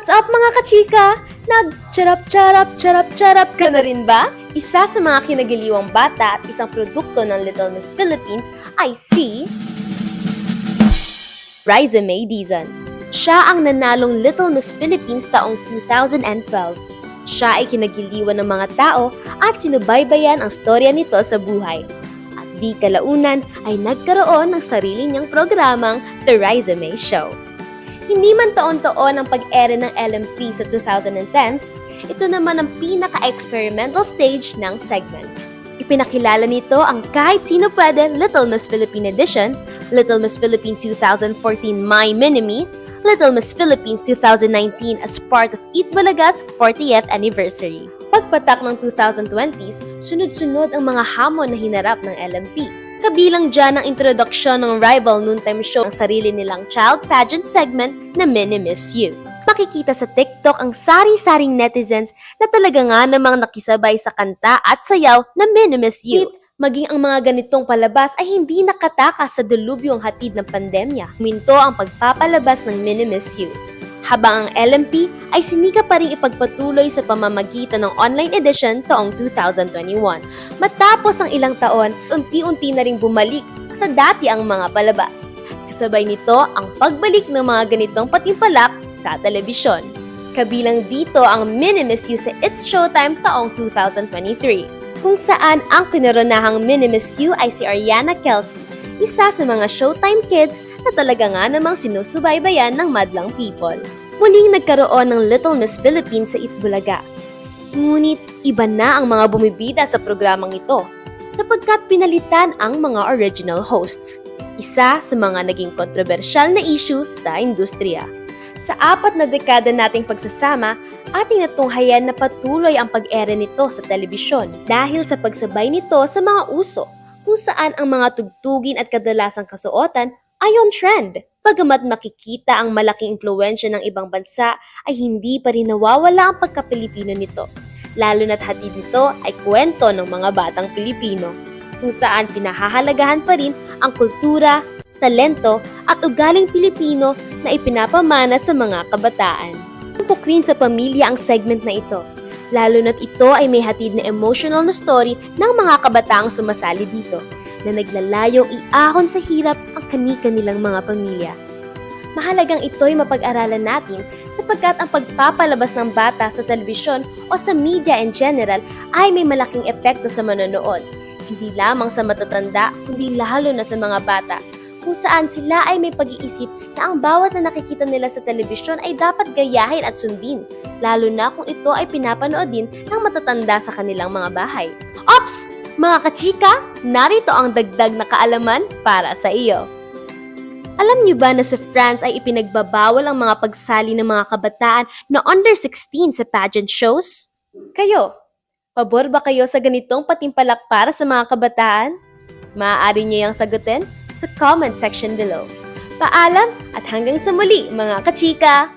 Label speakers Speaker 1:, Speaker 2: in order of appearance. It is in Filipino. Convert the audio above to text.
Speaker 1: What's up mga kachika? Nag-charap-charap ka na rin ba? Isa sa mga kinagiliwang bata at isang produkto ng Little Miss Philippines ay si Riza May Dizon. Siya ang nanalong Little Miss Philippines taong 2012. Siya ay kinagiliwan ng mga tao at sinubaybayan ang storya nito sa buhay. At di kalaunan ay nagkaroon ng sarili niyang programang The Riza May Show. Hindi man taon-taon ang pag-ere ng LMP sa 2010s, ito naman ang pinaka-experimental stage ng segment. Ipinakilala nito ang kahit sino pwede Little Miss Philippine Edition, Little Miss Philippine 2014 My Mini-Me, Little Miss Philippines 2019 as part of Eat Balaga's 40th anniversary. Pagpatak ng 2020s, sunod-sunod ang mga hamon na hinarap ng LMP. Kabilang dyan ang introduksyon ng rival noontime show ang sarili nilang child pageant segment na Mini Miss You. Makikita sa TikTok ang sari-saring netizens na talaga nga namang nakisabay sa kanta at sayaw na Mini Miss You. Maging ang mga ganitong palabas ay hindi nakatakas sa delubyong hatid ng pandemya. Huminto ang pagpapalabas ng Mini Miss You. Habang ang LMP ay sinika pa rin ipagpatuloy sa pamamagitan ng online edition taong 2021. Matapos ang ilang taon, unti-unti na ring bumalik sa dati ang mga palabas. Kasabay nito ang pagbalik ng mga ganitong patimpalak sa telebisyon. Kabilang dito ang Mini Miss You sa It's Showtime taong 2023, kung saan ang kinoronahang Mini Miss You ay si Ariana Kelsey, isa sa mga Showtime kids na talaga nga namang sinusubaybayan ng madlang people. Muling nagkaroon ng Little Miss Philippines sa Itbulaga. Ngunit iba na ang mga bumibida sa programang ito sapagkat pinalitan ang mga original hosts. Isa sa mga naging kontrobersyal na issue sa industriya. Sa 4 na dekada nating pagsasama, ating natunghayan na patuloy ang pag-ere nito sa telebisyon dahil sa pagsabay nito sa mga uso kung saan ang mga tugtugin at kadalasang kasuotan ay on trend. Bagamat makikita ang malaking impluwensya ng ibang bansa, ay hindi pa rin nawawala ang pagka-Pilipino nito. Lalo na't hatid nito ay kwento ng mga batang Pilipino, kung saan pinahahalagahan pa rin ang kultura, talento at ugaling Pilipino na ipinapamana sa mga kabataan. Tumpok rin sa pamilya ang segment na ito, lalo na't ito ay may hatid na emotional na story ng mga kabataang sumasali dito, na naglalayong iahon sa hirap ang kani-kanilang mga pamilya. Mahalagang ito'y mapag-aralan natin sapagkat ang pagpapalabas ng bata sa telebisyon o sa media in general ay may malaking epekto sa manonood. Hindi lamang sa matatanda, kundi lalo na sa mga bata, kung saan sila ay may pag-iisip na ang bawat na nakikita nila sa telebisyon ay dapat gayahin at sundin, lalo na kung ito ay pinapanood din ng matatanda sa kanilang mga bahay. Ops! Mga kachika, narito ang dagdag na kaalaman para sa iyo. Alam niyo ba na sa France ay ipinagbabawal ang mga pagsali ng mga kabataan na under 16 sa pageant shows? Kayo, pabor ba kayo sa ganitong patimpalak para sa mga kabataan? Maaari niyo yang sagutin sa comment section below. Paalam at hanggang sa muli mga kachika!